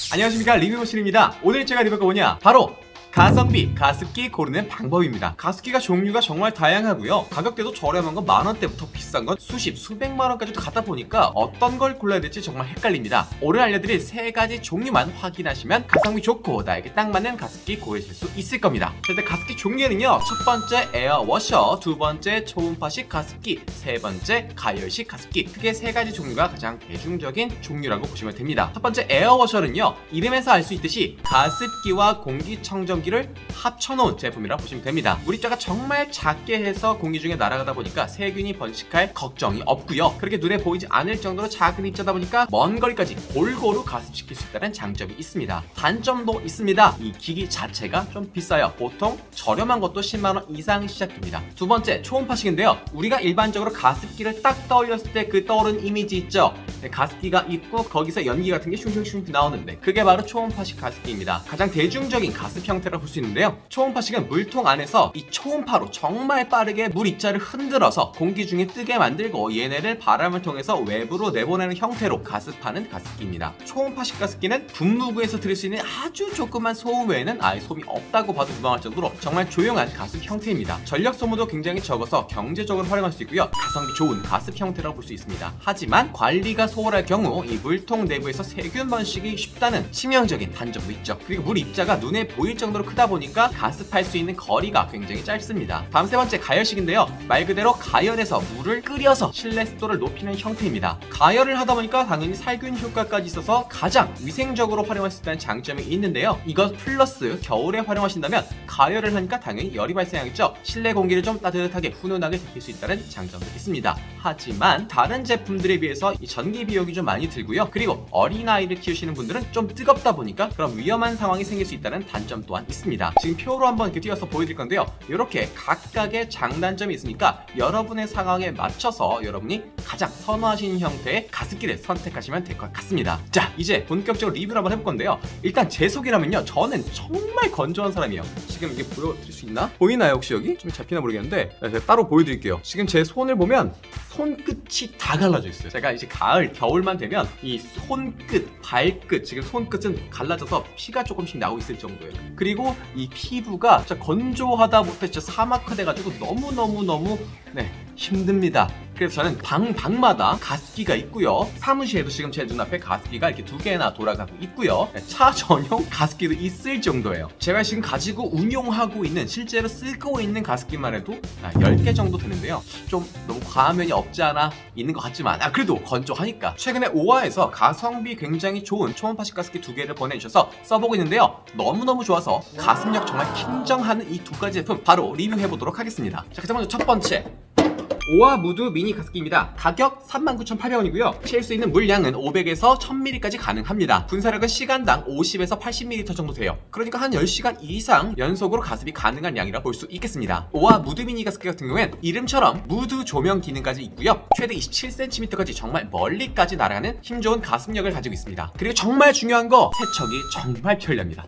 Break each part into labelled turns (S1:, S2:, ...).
S1: 안녕하십니까, 리뷰머신입니다. 오늘 제가 리뷰가 뭐냐, 바로 가성비 가습기 고르는 방법입니다. 가습기가 종류가 정말 다양하고요, 가격대도 저렴한 건 만원대부터 비싼 건 수십 수백만원까지도 갖다 보니까 어떤 걸 골라야 될지 정말 헷갈립니다. 오늘 알려드릴 세 가지 종류만 확인하시면 가성비 좋고 나에게 딱 맞는 가습기 고르실 수 있을 겁니다. 일단 가습기 종류는요, 첫 번째 에어워셔, 두 번째 초음파식 가습기, 세 번째 가열식 가습기, 크게 세 가지 종류가 가장 대중적인 종류라고 보시면 됩니다. 첫 번째 에어워셔는요, 이름에서 알 수 있듯이 가습기와 공기청정기를 합쳐놓은 제품이라 보시면 됩니다. 물입자가 정말 작게 해서 공기 중에 날아가다 보니까 세균이 번식할 걱정이 없고요, 그렇게 눈에 보이지 않을 정도로 작은 입자다 보니까 먼 거리까지 골고루 가습시킬 수 있다는 장점이 있습니다. 단점도 있습니다. 이 기기 자체가 좀 비싸요. 보통 저렴한 것도 10만원 이상 시작됩니다. 두 번째 초음파식인데요, 우리가 일반적으로 가습기를 딱 떠올렸을 때 그 떠오르는 이미지 있죠. 가습기가 있고 거기서 연기 같은 게 슝슝슝 나오는데 그게 바로 초음파식 가습기입니다. 가장 대중적인 가습 형태라 볼 수 있는데요, 초음파식은 물통 안에서 이 초음파로 정말 빠르게 물 입자를 흔들어서 공기 중에 뜨게 만들고 얘네를 바람을 통해서 외부로 내보내는 형태로 가습하는 가습기입니다. 초음파식 가습기는 분무구에서 들을 수 있는 아주 조그만 소음 외에는 아예 소음이 없다고 봐도 무방할 정도로 정말 조용한 가습 형태입니다. 전력 소모도 굉장히 적어서 경제적으로 활용할 수 있고요, 가성비 좋은 가습 형태라고 볼 수 있습니다. 하지만 관리가 소홀할 경우 이 물통 내부에서 세균 번식이 쉽다는 치명적인 단점도 있죠. 그리고 물 입자가 눈에 보일 정도로 크다 보니까 가습할 수 있는 거리가 굉장히 짧습니다. 다음 세 번째 가열식인데요, 말 그대로 가열해서 물을 끓여서 실내 습도를 높이는 형태입니다. 가열을 하다 보니까 당연히 살균 효과까지 있어서 가장 위생적으로 활용할 수 있다는 장점이 있는데요, 이것 플러스 겨울에 활용하신다면 가열을 하니까 당연히 열이 발생하겠죠. 실내 공기를 좀 따뜻하게 훈훈하게 데필 수 있다는 장점도 있습니다. 하지만 다른 제품들에 비해서 이 전기 비용이 좀 많이 들고요, 그리고 어린아이를 키우시는 분들은 좀 뜨겁다 보니까 그런 위험한 상황이 생길 수 있다는 단점 또한 있습니다. 지금 표로 한번 이렇게 띄어서 보여드릴 건데요, 이렇게 각각의 장단점이 있으니까 여러분의 상황에 맞춰서 여러분이 가장 선호하시는 형태의 가습기를 선택하시면 될 것 같습니다. 자, 이제 본격적으로 리뷰를 한번 해볼 건데요, 일단 제 소개라면요, 저는 정말 건조한 사람이에요. 지금 이게 보여드릴 수 있나? 보이나요 혹시 여기? 좀 잡히나 모르겠는데 제가 따로 보여드릴게요. 지금 제 손을 보면 손끝이 다 갈라져 있어요. 제가 이제 가을, 겨울만 되면 이 손끝, 발끝, 지금 손끝은 갈라져서 피가 조금씩 나오고 있을 정도예요. 그리고 이 피부가 진짜 건조하다 못해 진짜 사막화 돼가지고 너무너무 힘듭니다. 그래서 저는 방마다 가습기가 있고요, 사무실에도 지금 제 눈앞에 가습기가 이렇게 2개나 돌아가고 있고요, 차 전용 가습기도 있을 정도예요. 제가 지금 가지고 운용하고 있는, 실제로 쓰고 있는 가습기만 해도 10개 정도 되는데요, 좀 너무 과한 면이 없지 않아 있는 것 같지만 그래도 건조하니까 최근에 오아에서 가성비 굉장히 좋은 초음파식 가습기 2개를 보내주셔서 써보고 있는데요, 너무너무 좋아서 가습력 정말 킹정하는 이 2가지 제품 바로 리뷰해보도록 하겠습니다. 자, 가장 먼저 첫 번째 오아 무드 미니 가습기입니다. 가격 39,800원이고요. 실 수 있는 물량은 500에서 1000ml까지 가능합니다. 분사력은 시간당 50에서 80ml 정도 돼요. 그러니까 한 10시간 이상 연속으로 가습이 가능한 양이라 볼 수 있겠습니다. 오아 무드 미니 가습기 같은 경우엔 이름처럼 무드 조명 기능까지 있고요, 최대 27cm까지 정말 멀리까지 날아가는 힘 좋은 가습력을 가지고 있습니다. 그리고 정말 중요한 거, 세척이 정말 편리합니다.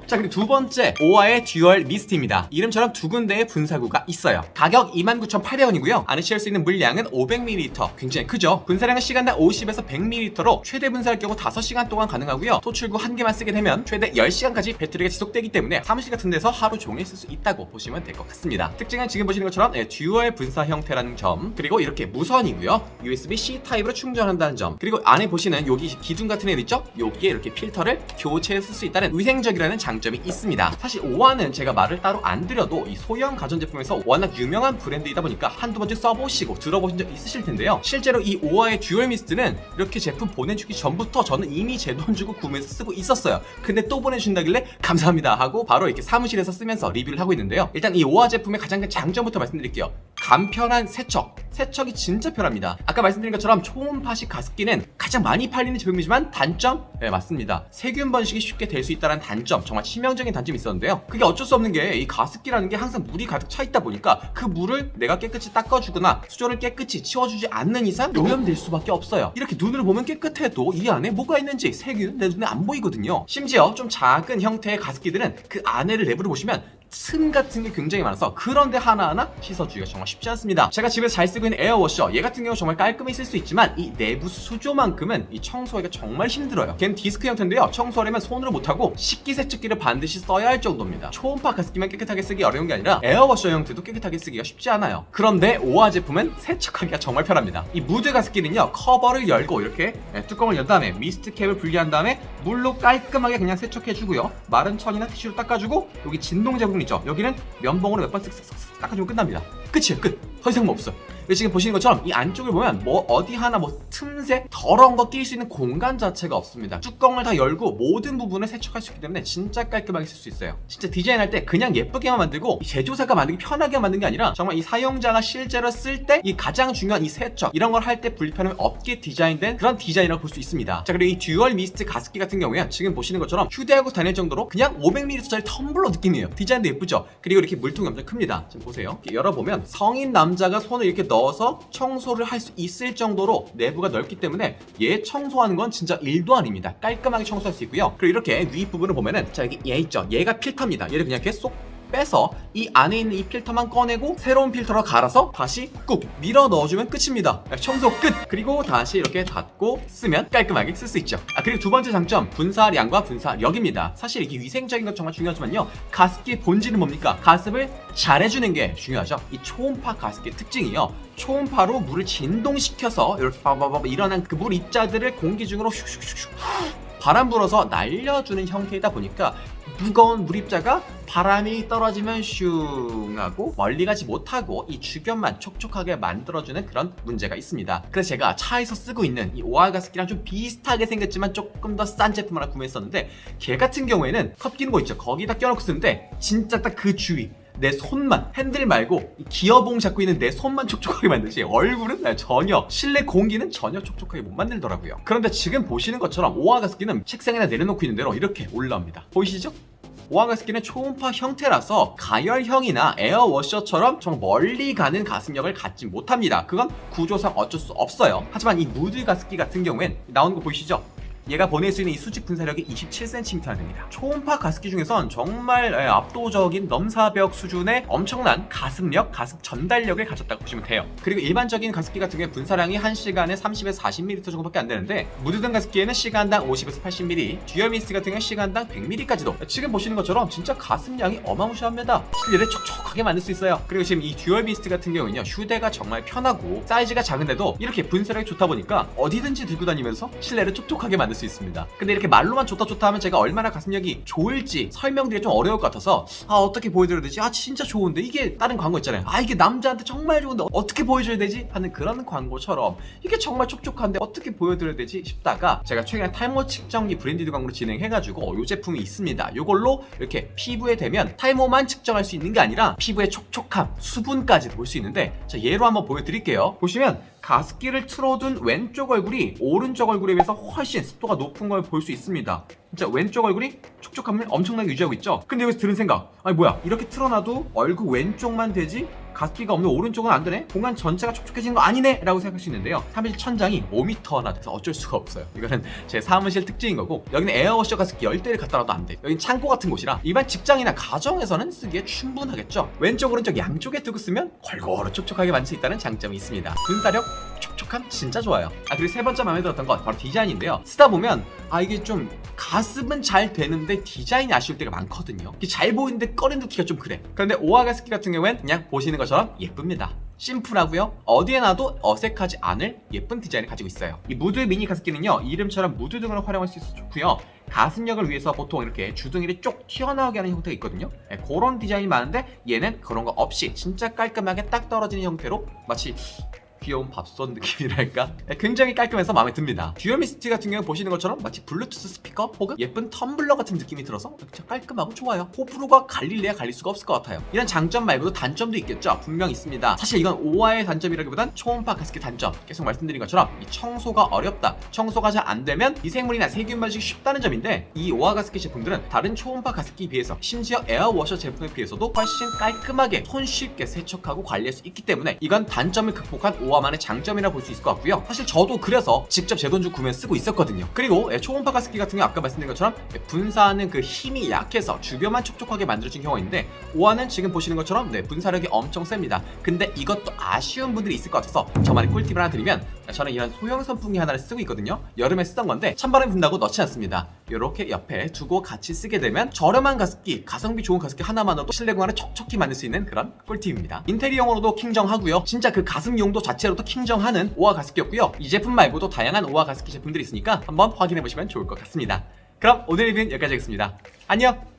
S1: 자, 그리고 두 번째 오아의 듀얼 미스트입니다. 이름처럼 2군데의 분사구가 있어요. 가격 29,800원이고요 안에 실 수 있는 물량은 500ml, 굉장히 크죠. 분사량은 시간당 50에서 100ml로 최대 분사할 경우 5시간 동안 가능하고요, 토출구 1개만 쓰게 되면 최대 10시간까지 배터리가 지속되기 때문에 사무실 같은 데서 하루 종일 쓸 수 있다고 보시면 될 것 같습니다. 특징은 지금 보시는 것처럼 듀얼 분사 형태라는 점, 그리고 이렇게 무선이고요, USB-C 타입으로 충전한다는 점, 그리고 안에 보시는 여기 기둥 같은 애 있죠, 여기에 이렇게 필터를 교체해 쓸 수 있다는 위생적이라는 장점이 있습니다. 사실 오아는 제가 말을 따로 안 드려도 이 소형 가전제품에서 워낙 유명한 브랜드이다 보니까 한두 번쯤 써보시고 들어보신 적 있으실 텐데요, 실제로 이 오아의 듀얼 미스트는 이렇게 제품 보내주기 전부터 저는 이미 제 돈 주고 구매해서 쓰고 있었어요. 근데 또 보내주신다길래 감사합니다 하고 바로 이렇게 사무실에서 쓰면서 리뷰를 하고 있는데요, 일단 이 오아 제품의 가장 큰 장점부터 말씀드릴게요. 간편한 세척이 진짜 편합니다. 아까 말씀드린 것처럼 초음파식 가습기는 가장 많이 팔리는 제품이지만 단점? 네, 맞습니다. 세균 번식이 쉽게 될 수 있다는 단점, 정말 치명적인 단점이 있었는데요, 그게 어쩔 수 없는 게 이 가습기라는 게 항상 물이 가득 차 있다 보니까 그 물을 내가 깨끗이 닦아주거나 수조를 깨끗이 치워주지 않는 이상 오염될 수밖에 없어요. 이렇게 눈으로 보면 깨끗해도 이 안에 뭐가 있는지 세균은 내 눈에 안 보이거든요. 심지어 좀 작은 형태의 가습기들은 그 안에를 내부를 보시면 틈 같은 게 굉장히 많아서 그런데 하나하나 씻어주기가 정말 쉽지 않습니다. 제가 집에서 잘 쓰고 있는 에어워셔, 얘 같은 경우 정말 깔끔히 쓸 수 있지만 이 내부 수조만큼은 이 청소하기가 정말 힘들어요. 걔는 디스크 형태인데요, 청소하려면 손으로 못하고 식기세척기를 반드시 써야 할 정도입니다. 초음파 가습기만 깨끗하게 쓰기 어려운 게 아니라 에어워셔 형태도 깨끗하게 쓰기가 쉽지 않아요. 그런데 오아 제품은 세척하기가 정말 편합니다. 이 무드 가습기는요, 커버를 열고 이렇게 뚜껑을 연 다음에 미스트 캡을 분리한 다음에 물로 깔끔하게 그냥 세척해주고요, 마른 천이나 티슈로 닦아주고 여기 진동제 부분 있죠, 여기는 면봉으로 몇 번 쓱쓱쓱 닦아주면 끝납니다. 끝이에요, 끝. 더 이상 뭐 없어요. 지금 보시는 것처럼 이 안쪽을 보면 뭐 어디 하나 뭐 틈새 더러운 거 낄 수 있는 공간 자체가 없습니다. 뚜껑을 다 열고 모든 부분을 세척할 수 있기 때문에 진짜 깔끔하게 쓸 수 있어요. 진짜 디자인할 때 그냥 예쁘게만 만들고 제조사가 만들기 편하게 만든 게 아니라 정말 이 사용자가 실제로 쓸 때 이 가장 중요한 이 세척 이런 걸 할 때 불편함이 없게 디자인된 그런 디자인이라고 볼 수 있습니다. 자, 그리고 이 듀얼 미스트 가습기 같은 경우에 지금 보시는 것처럼 휴대하고 다닐 정도로 그냥 500ml짜리 텀블러 느낌이에요. 디자인도 예쁘죠? 그리고 이렇게 물통이 엄청 큽니다. 지금 보세요. 이렇게 열어보면 성인 남자가 손을 이렇게 넣어서 청소를 할 수 있을 정도로 내부가 넓기 때문에 얘 청소하는 건 진짜 일도 아닙니다. 깔끔하게 청소할 수 있고요. 그리고 이렇게 윗부분을 보면은 자, 여기 얘 있죠? 얘가 필터입니다. 얘를 그냥 이렇게 쏙 빼서 이 안에 있는 이 필터만 꺼내고 새로운 필터로 갈아서 다시 꾹 밀어 넣어주면 끝입니다. 청소 끝! 그리고 다시 이렇게 닫고 쓰면 깔끔하게 쓸 수 있죠. 그리고 두 번째 장점, 분사량과 분사력입니다. 사실 이게 위생적인 건 정말 중요하지만요, 가습기의 본질은 뭡니까? 가습을 잘해주는 게 중요하죠. 이 초음파 가습기의 특징이요, 초음파로 물을 진동시켜서 이렇게 바바바바 일어난 그 물 입자들을 공기 중으로 슉슉슉슉 바람 불어서 날려주는 형태이다 보니까 무거운 물입자가 바람이 떨어지면 슝 하고 멀리 가지 못하고 이 주변만 촉촉하게 만들어주는 그런 문제가 있습니다. 그래서 제가 차에서 쓰고 있는 이 오아 가습기랑 좀 비슷하게 생겼지만 조금 더 싼 제품 하나 구매했었는데, 걔 같은 경우에는 컵 끼는 거 있죠, 거기다 껴놓고 쓰는데 진짜 딱 그 주위 내 손만, 핸들 말고 이 기어봉 잡고 있는 내 손만 촉촉하게 만들지 얼굴은 전혀, 실내 공기는 전혀 촉촉하게 못 만들더라고요. 그런데 지금 보시는 것처럼 오아 가습기는 책상에다 내려놓고 있는 대로 이렇게 올라옵니다. 보이시죠? 오아 가습기는 초음파 형태라서 가열형이나 에어워셔처럼 정말 멀리 가는 가습력을 갖지 못합니다. 그건 구조상 어쩔 수 없어요. 하지만 이 무드 가습기 같은 경우엔 나오는 거 보이시죠? 얘가 보낼 수 있는 이 수직 분사력이 27cm나 됩니다. 초음파 가습기 중에선 정말 압도적인 넘사벽 수준의 엄청난 가습력, 가습 전달력을 가졌다고 보시면 돼요. 그리고 일반적인 가습기 같은 경우에 분사량이 1시간에 30에서 40ml 정도밖에 안 되는데, 무드등 가습기에는 시간당 50에서 80ml, 듀얼 미스트 같은 경우는 시간당 100ml까지도 지금 보시는 것처럼 진짜 가습량이 어마무시합니다. 실내를 촉촉하게 만들 수 있어요. 그리고 지금 이 듀얼 미스트 같은 경우는요, 휴대가 정말 편하고 사이즈가 작은데도 이렇게 분사력이 좋다 보니까 어디든지 들고 다니면서 실내를 촉촉하게 만들 수 있습니다. 근데 이렇게 말로만 좋다 하면 제가 얼마나 가습력이 좋을지 설명드리기 좀 어려울 것 같아서 어떻게 보여드려야 되지? 진짜 좋은데, 이게 다른 광고 있잖아요, 이게 남자한테 정말 좋은데 어떻게 보여줘야 되지? 하는 그런 광고처럼 이게 정말 촉촉한데 어떻게 보여드려야 되지? 싶다가 제가 최근에 탈모 측정기 브랜디드 광고를 진행해가지고 이 제품이 있습니다. 이걸로 이렇게 피부에 대면 탈모만 측정할 수 있는 게 아니라 피부의 촉촉함, 수분까지 볼 수 있는데, 자, 얘로 한번 보여드릴게요. 보시면 가습기를 틀어둔 왼쪽 얼굴이 오른쪽 얼굴에 비해서 훨씬 습도가 높은 걸 볼 수 있습니다. 진짜 왼쪽 얼굴이 촉촉함을 엄청나게 유지하고 있죠. 근데 여기서 드는 생각, 뭐야, 이렇게 틀어놔도 얼굴 왼쪽만 되지 가습기가 없는 오른쪽은 안 되네? 공간 전체가 촉촉해지는 거 아니네? 라고 생각할 수 있는데요, 사무실 천장이 5m나 돼서 어쩔 수가 없어요. 이거는 제 사무실 특징인 거고, 여기는 에어워셔 가습기 10대를 갖다 놔도 안 돼. 여긴 창고 같은 곳이라 일반 직장이나 가정에서는 쓰기에 충분하겠죠. 왼쪽 오른쪽 양쪽에 두고 쓰면 골고루 촉촉하게 만들 수 있다는 장점이 있습니다. 분사력, 촉촉함 진짜 좋아요. 그리고 세 번째 마음에 들었던 건 바로 디자인인데요, 쓰다 보면 이게 좀 가습은 잘 되는데 디자인이 아쉬울 때가 많거든요. 이게 잘 보이는데 꺼내놓기가 좀 그래. 그런데 오아 가습기 같은 경우엔 그냥 보시는 것처럼 예쁩니다. 심플하고요, 어디에 놔도 어색하지 않을 예쁜 디자인을 가지고 있어요. 이 무드 미니 가습기는요, 이름처럼 무드 등을 활용할 수 있어서 좋고요, 가습력을 위해서 보통 이렇게 주둥이를 쪽 튀어나오게 하는 형태가 있거든요. 그런 디자인이 많은데 얘는 그런 거 없이 진짜 깔끔하게 딱 떨어지는 형태로 마치 귀여운 밥솥 느낌이랄까? 굉장히 깔끔해서 마음에 듭니다. 듀얼 미스트 같은 경우 보시는 것처럼 마치 블루투스 스피커 혹은 예쁜 텀블러 같은 느낌이 들어서 진짜 깔끔하고 좋아요. 호불호가 갈릴래야 갈릴 수가 없을 것 같아요. 이런 장점 말고도 단점도 있겠죠? 분명 있습니다. 사실 이건 오아의 단점이라기보단 초음파 가습기 단점, 계속 말씀드린 것처럼 이 청소가 어렵다, 청소가 잘 안 되면 미생물이나 세균 발식이 쉽다는 점인데, 이 오아 가습기 제품들은 다른 초음파 가습기에 비해서, 심지어 에어워셔 제품에 비해서도 훨씬 깔끔하게 손쉽게 세척하고 관리할 수 있기 때문에 이건 단점을 극복한 오아만의 장점이라 볼 수 있을 것 같고요. 사실 저도 그래서 직접 제 돈 주고 구매 쓰고 있었거든요. 그리고 초음파 가습기 같은 경우 아까 말씀드린 것처럼 분사하는 그 힘이 약해서 주변만 촉촉하게 만들어진 경우가 있는데 오아는 지금 보시는 것처럼 분사력이 엄청 셉니다. 근데 이것도 아쉬운 분들이 있을 것 같아서 저만의 꿀팁을 하나 드리면, 저는 이런 소형 선풍기 하나를 쓰고 있거든요. 여름에 쓰던 건데 찬바람이 분다고 넣지 않습니다. 이렇게 옆에 두고 같이 쓰게 되면 저렴한 가습기, 가성비 좋은 가습기 하나만으로도 실내 공간을 촉촉히 만들 수 있는 그런 꿀팁입니다. 인테리어용으로도 킹정하고요. 진짜 그 가습 용도 자체로도 킹정하는 오아 가습기였고요. 이 제품 말고도 다양한 오아 가습기 제품들이 있으니까 한번 확인해 보시면 좋을 것 같습니다. 그럼 오늘 리뷰는 여기까지 하겠습니다. 안녕!